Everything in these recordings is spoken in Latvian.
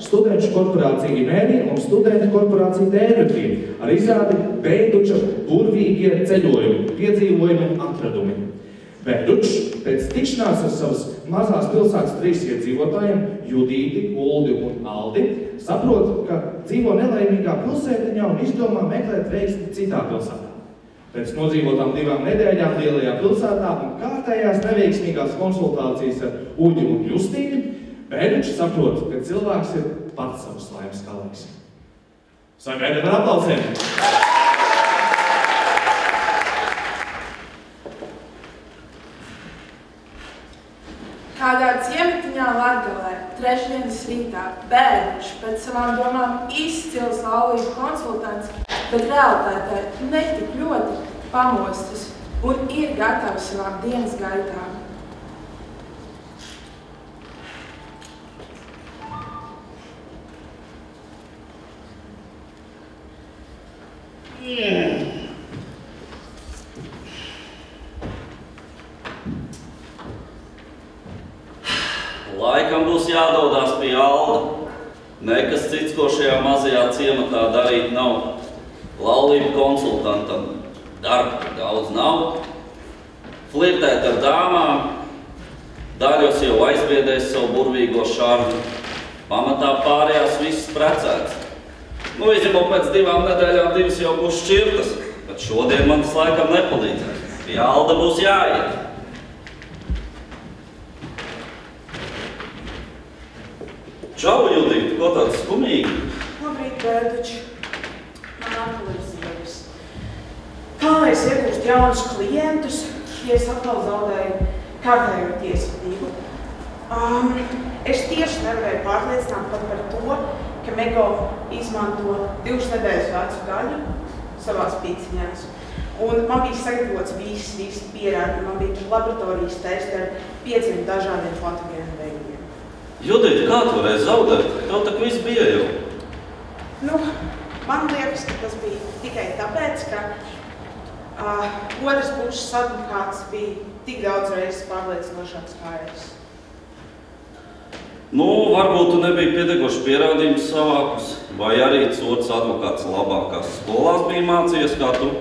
studentu korporācija Imērija un studentu korporācija Dērutīna ar izrādi Beiduča burvīgie ceļojumi, piedzīvojumi un atradumi. Beidučs pēc tikšanās ar savas mazās pilsētas 3 iedzīvotājiem, Judīti, Uldi un Aldi, saprot, ka dzīvo nelaimīgā pilsētiņā un izdomā meklēt veiksmi citā pilsētā. Pēc nodzīvotām 2 nedēļām lielajā pilsētā un kārtējās neveiksmīgās konsultācijas ar Uģi un Justīni, Beidučs saprot, ka cilvēks ir pats savas laimes kalējs. Sagaidiet ar aplausiem! Kādā ciematiņā Latgalē, trešdienas rītā, Beidučs pēc savām domām izcils laulību konsultants, bet realitātē netik ļoti pamostas un ir gatavs savām dienas gaitām. Laikam būs jādodās pie Alda. Nekas cits, ko šajā mazajā ciematā darīt nav. Laulību konsultantam darba daudz nav. Flirtēt ar dāmām. Daļos jau aizbiedēs savu burvīgo šarmu. Pamatā pārējās visas precēts. Nu, izņemot pēc 2 nedēļām 2 jau būs šķirtas, bet šodien man tas laikam nepalīdzēs. Pie Alda būs jāiet. Čau, Judīt, ko tāds skumīgi? Labrīt, Beiduč. Man aktualizējas. Kā lai es iegūstu jaunus klientus, ja es atkal zaudēju kārtējo tiesvedību? Es tieši nevarēju pārliecināt pat par to, ka Mego izmanto 2 nedēļas vecu gaļu savās pīciņās. Un man bija sagatavots visi pierādījumi, man bija laboratorijas testi ar 5 dažādiem patogēnu veidiem. Judīt, kā tu varēji zaudēt? Tev tak viss bija jau. Nu, man liekas, ka tas bija tikai tāpēc, ka otras puses advokāts bija tik daudz reizes pārliecinošāks kā es. Nu, varbūt tu nebija pietiekoši pierādījums savākus, vai arī otrs advokāts labākās skolās bija mācījies kā tu?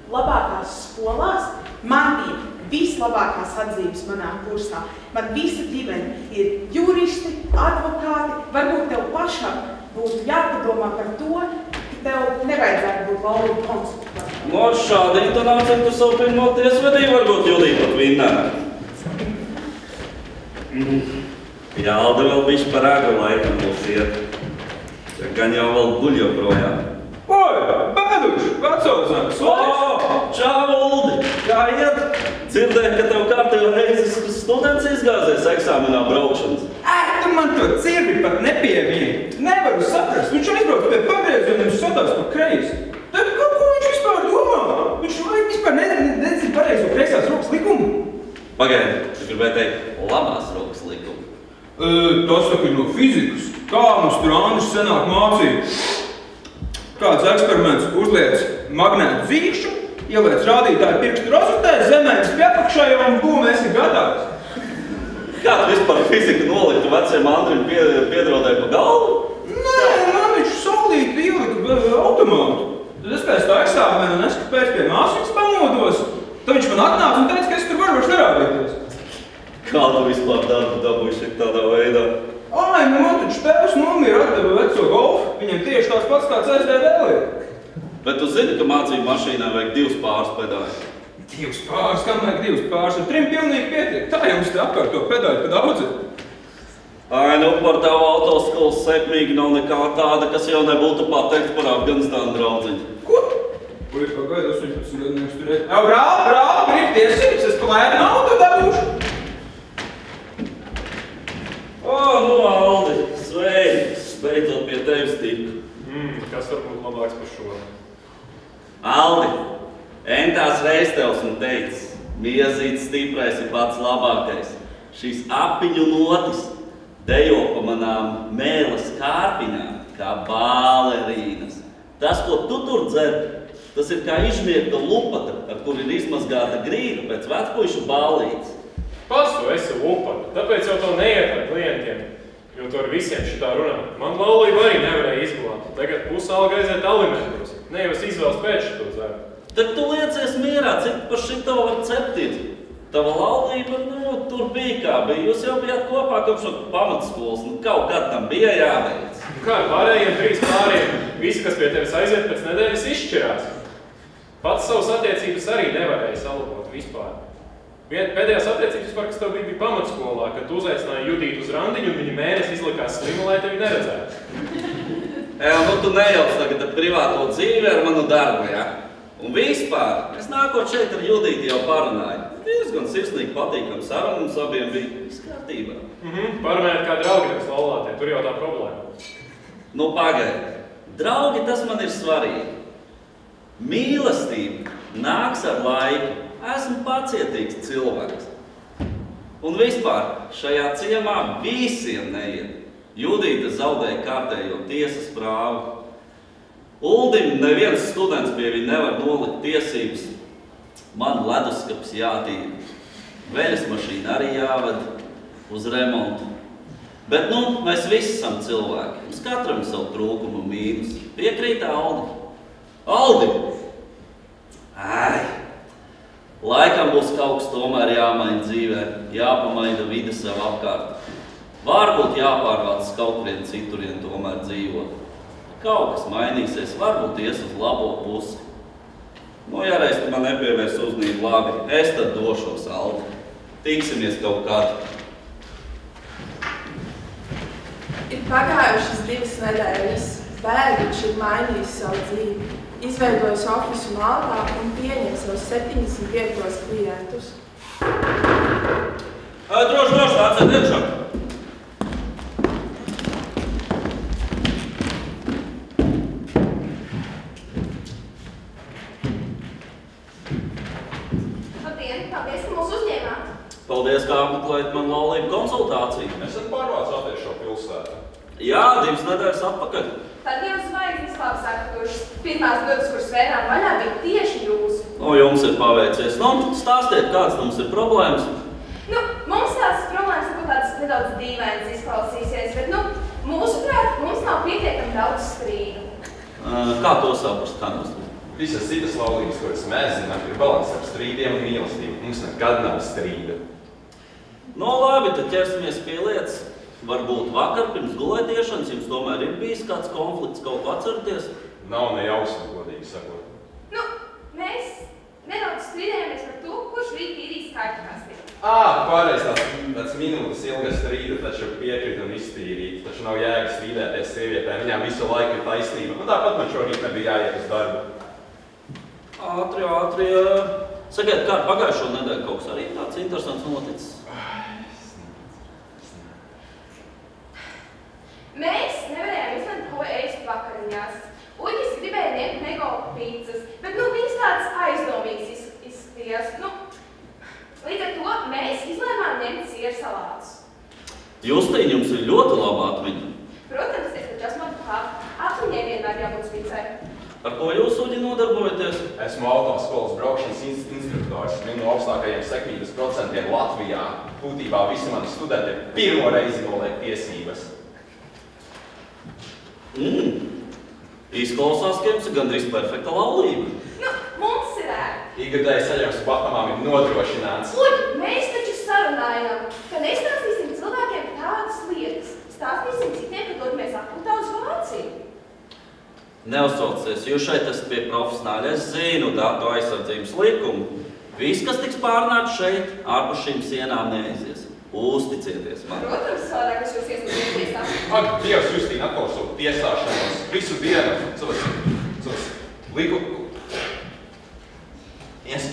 Labākās skolās man bija vislabākās atzīmes manā kursā. Man visa ģimene ir juristi, advokāti. Varbūt tev pašam būtu jāpadomā par to, ka tev nevajadzētu būt laulību konsultantam. Nu, ar šādu intonāciju tu savu pirmo tiesvedību varbūt Judīt pat vinnētu. Jā, Alda vēl bišķi par ēgu laikam būs iet. Gan jau vēl guļ joprojām. Oi, Beiduč, vecozāks! Čau, Uldi! Kā iet? Dzirdēju, ka tev kārtējo reizes students izgāzies eksāmenā braukšanas. Tu man to cirvi pat nepievieni. Nevaru saprast. Viņš aizbrauc pie pagrieziena un satās pa kreisi. Tad ko viņš vispār domā? Viņš vispār nezina pareizo kreisās rokas likumu. Pagaidi, tu gribēji teikt labās rokas likumu. Tas tak ir no fizikas. Kā mums tur Andris senāk mācīja? Kāds eksperiments uzliec magnētu zīkšķu, ieliec rādītāju pirkstu rozetē, zemēs pie apakšējā un būm esi gatavs. Kā tu vispār fiziku noliktu veciem Andrim piedraudēju pa galvu? Nē, man viņš saulīti ielika automātu. Tad es pēc tā eksāmena neskapēc pie māsītes pamodos. Tad viņš man atnāca un teica, ka es tur varu vairs nerādīties. Kā tu vispār darbu dabūši tādā veidā? Ai, nu man taču tēvs nomira atdeva veco golfu. Viņam tieši tāds pats kāds SDV. Bet tu zini, ka mācību mašīnā vajag 2 pāris pedāļus? 2 pāris? Kam vajag 2 pāris? Ar 3 pilnīgi pietiek. Tā jums te apkārt to pedāļu, ka daudz ir. Ai, nu par tavu autoskolas sepmīgi nav nekā tāda, kas jau nebūtu pateikt par Afganistānu draudziņu. Ko? Ui, pagaid, 18 gadnieks tur ir. Brāl, grib tiesības, es pa lēnu naudu dabūšu. Nu, Aldi, sveiks! Beidzot pie tevis tiku. Kas var būt labāks par šo? Aldi, entās reiz tevs un teicis, miezīts stiprais ir pats labākais. Šīs apiņu notis dejo pa manām mēles kārpiņām, kā balerīnas. Tas, ko tu tur dzer, tas ir kā izmiegta lupata, ar kur ir izmazgāta grīda pēc vecpuišu ballītes. Pats tu esi lupata, tāpēc jau to neiet ar klientiem. Jo tu ar visiem šitā runā. Man laulība arī nevarēja izglābt. Tagad pusalga aiziet alimentos. Ne jau es izvēles pēc šito zēru. Tad tu liecies mierā, cik par šito var ceptīt. Tava laulība, tur bija kā bija. Jūs jau bijāt kopā kopš pamatskolas. Kaut kad tam bija jāveic. Kā ar pārējiem 3 pāriem? Visi, kas pie tevis aiziet pēc nedēļas, izšķirās. Pats savas attiecības arī nevarēja salabot vispār. Pēdējās attiecības vispār, kas tev bija pamatskolā, kad tu uzaicināji Judītu uz randiņu un viņa mēnesi izlikās slima, lai tevi neredzētu. Tu nejauc tagad privāto dzīvi ar manu darbu, ja? Un vispār, es nākot šeit ar Judīti jau parunāju. Diezgan sirsnīgi patīkam sarunu, mums abiem bija viss kārtībā. Parunājot kā draugi nevis laulātie, tur jau tā problēma. Pagaidi. Draugi, tas man ir svarīgi. Mīlestība nāks ar laiku. Esmu pacietīgs cilvēks. Un vispār šajā ciemā visiem neiet. Judīta zaudēja kārtējo tiesas prāvu. Uldim neviens students pie viņa nevar nolikt tiesības. Man leduskaps jātīra. Veļas mašīna arī jāved uz remontu. Bet mēs visi esam cilvēki. Mums katram savu trūkumu un mīnus. Piekrīt Aldi? Aldi! Laikam būs kaut kas tomēr jāmaina dzīvē, jāpamaina vide sev apkārt. Varbūt jāpārvāc kaut kurien citurien tomēr dzīvot. Kaut kas mainīsies, varbūt ies uz labo pusi. Ja reiz tu man nepievērs uzmanību labi, es tad došos, Aldi. Tiksimies kaut kādu. Ir pagājušas 2 nedēļas. Bērgiņš ir mainījis savu dzīvi. Izveidojis ofisu Maltā un pieņem savus 75 klientus. Droši, nāciet iekšā. Labdien, paldies, ka mūs uzņēmāt. Paldies, kā apmeklējat man laulību konsultāciju. Esat pārvācāties šo pilsētu? Jā, 2 nedēļas atpakaļ. Tad jau zvaigznes labi sakratušas. Pirmās durvis, kuras vērām vaļā, bija tieši jūsu. Jums ir paveicies. Stāstiet, kāds mums ir problēmas? Mums tās problēmas ir tādas nedaudz dīvainas izklausīsies, bet, mūsuprāt, mums nav pietiekami daudz strīdu. Kā to saprast, Hanus? Visas citas laulības, kuras mēs zinām, ir balans ar strīdiem un mīlestību. Mums nekad nav strīda. Labi, tad ķersimies pie lietas. Varbūt vakar pirms gulētiešanas jums tomēr ir bijis kāds konflikts, kaut ko atceraties? Nav ne jausmu, godīgi sakot. Mēs nedaudz strīdējamies par to, kurš rīt īrīs kārtkasti. Pārreiz tāds minūtes ilga strīda, taču piekrīt un iztīrīt. Taču nav jēga strīdēties sievietēm, viņām visu laiku ir taisnība. Tāpat man šorīt nebija jāiet uz darbu. Ātri. Sakiet, kā pagājušo nedēļu kaut kas arī tāds interesants noticis? Mēs nevarējām izlemt, ko ēst vakariņās. Uģis gribēja ņemt mego pīcas, bet viņas tāds aizdomīgs izskatījās. Līdz ar to mēs izlēmām ņemt sieru salātus. Justīņ, jums ir ļoti laba atmiņa. Protams, es taču esmu atmiņai vienmēr jābūt spīcai. Ar ko jūs, Uģi, nodarbojaties? Esmu autoskolas braukšanas instruktors. Vienu no augstākajiem sekmības procentiem Latvijā. Būtībā visi mani studenti pirmo reizi noliek tiesības. Izklausās, ka jums ir gandrīz perfekta laulība. Mums ir ēr. Ikgadēji ceļojums Bahamām ir nodrošināts. Uģi, mēs taču sarunājām, ka nestāstīsim cilvēkiem tādas lietas. Stāstīsim citiem, ka dodamies atpūtā uz Vāciju. Neuztraucies, jūs šeit esat pie profesionāļa. Es zinu datu aizsardzības likumu. Viss, kas tiks pārnāts šeit, ārpus šīm sienām neaizies. Uzticieties man. Protams, savādāk es jūs iesniedzu tiesā. Dievs, Justīna, atkal savu tiesāšanos. Visu dienu savas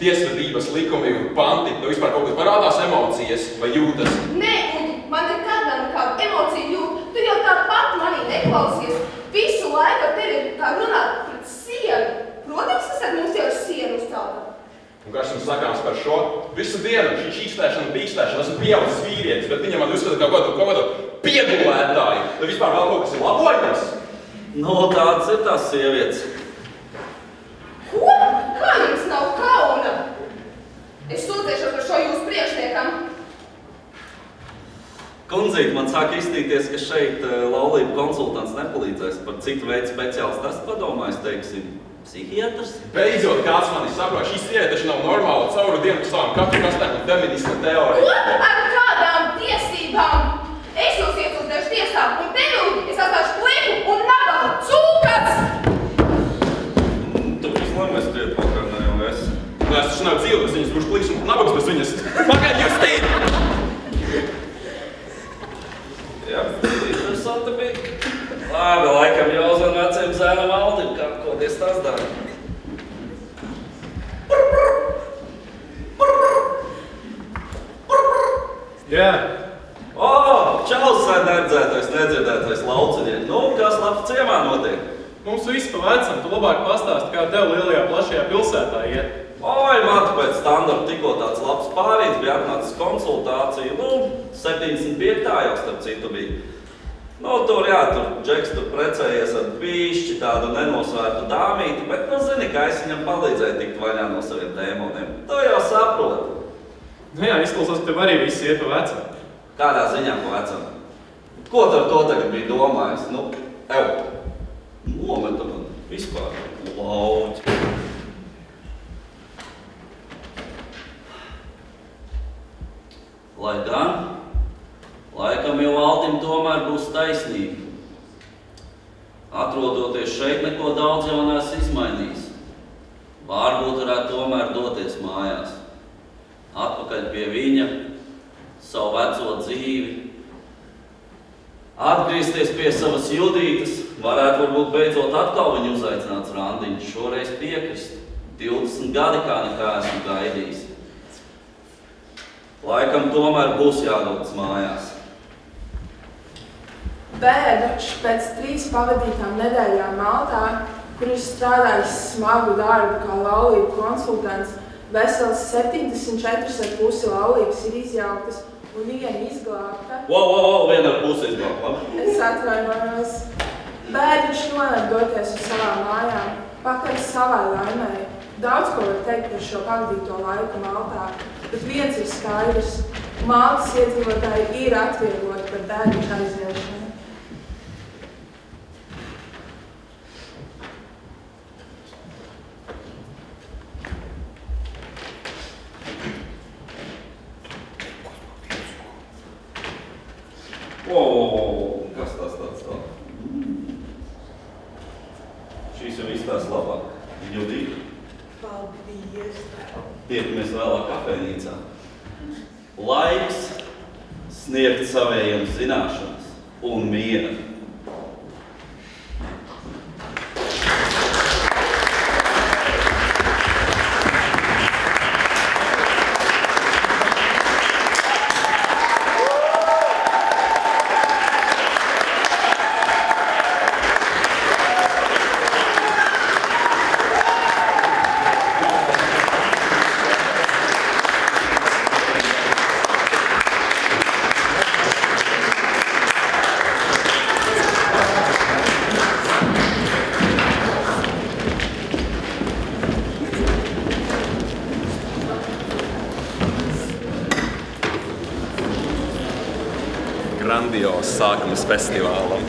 tiesvedības likumi un panti. Tev vispār kaut kas parādās emocijas vai jūtas? Nē, Uģi, man nekad nav nekāda emocija jūt. Tu jau tāpat manī neklausies. Visu laiku ar tevi ir kā runāt pret sienu. Protams, kas ar mums jau ir sienu uzcelta. Un kas jums sakāms par šo? Visu dienu šī čīkstēšana un bīkstēšana, esmu pieaudzis vīrietis, bet viņam man uzskata kā kaut kādu piegulētāju. Vai vispār vēl kaut kas ir labojams? Tādas ir tās sievietes. Ko? Kā jums nav kauna? Es sūdzēšos par šo jūsu priekšniekam. Kundzīt, man sāk izstīties, ka šeit laulību konsultants nepalīdzēs. Par citu veidu speciālistu esmu padomājis, teiksim, psihiatrs. Beidzot, kāds man saprot, šī sieviete taču nav normāla cauru dienu par savām katru kastēm un feministu teoriju. Ko? Ar kādām tiesībām? Es jūs iesūdzēšu tiesā, un tevi es atstāšu pliku un nabagu cūkas! Tu vislēmēs kriet vakarā, ne jau es. Es taču nav dzīve bez viņas, būšu pliks un nabags bez viņas. Pagaid, Justīna! Jā, interesanti bija. Labi, laikam jāuzvan veciem zēnam Aldim, kā koties tas dara. Jā. O, čaus sen neredzētais, nedzirdētais laucinieki. Nu, kas labs ciemā notiek? Mums viss pa vecam, tu labāk pastāsti, kā tev lielajā plašajā pilsētā iet. Oi, man pēc standarta tikko tāds labs pārīts bija atnācis konsultācija. Nu, 75. jau starp citu bija. Nu, tur jā, tur Džeks tur precējies ar bišķi tādu nenosvērtu dāmīti, bet, nu, zini, ka es viņam palīdzēju tikt vaļā no saviem dēmoniem. To jau saprotu. Nu jā, izklausās, ka tev arī viss iet pa vecam. Kādā ziņā pa vecam? Ko tu ar to tagad bija domājis? Nu, nometa man vispār lauķi. Lai gan, laikam jau Altim tomēr būs taisnība. Atrodoties šeit, neko daudz jau neesmu izmainījis. Varbūt varētu tomēr doties mājās. Atpakaļ pie viņa, savu veco dzīvi. Atgriezties pie savas Judītas, varētu varbūt beidzot atkal viņu uzaicināts randiņš, šoreiz piekrist. 20 gadi kā nekā esmu gaidījis. Laikam tomēr būs jādodas mājās. Bērduč pēc 3 pavadītām nedēļām Maltā, kur ir strādājis smagu darbu kā laulību konsultants, vesels 74,5 laulības ir izjauktas un viena izglābta. Viena ar pusi izglābta. Es atvainojos. Bērduč nolēma doties uz savām mājām, pakaļ savai laimei. Daudz ko var teikt par šo pavadīto laiku Maltā, bet viens ir skaidrs. Maltas iedzīvotāji ir atviegloti par Bērduča aiziešanu. Kas tas tāds tā? Šīs jau izstās labāk. Judīta. Paldies. Tiekamies vēlāk kafejnīcā. Laiks sniegt savējiem zināšanas un miera. Grandios sākums festivālam.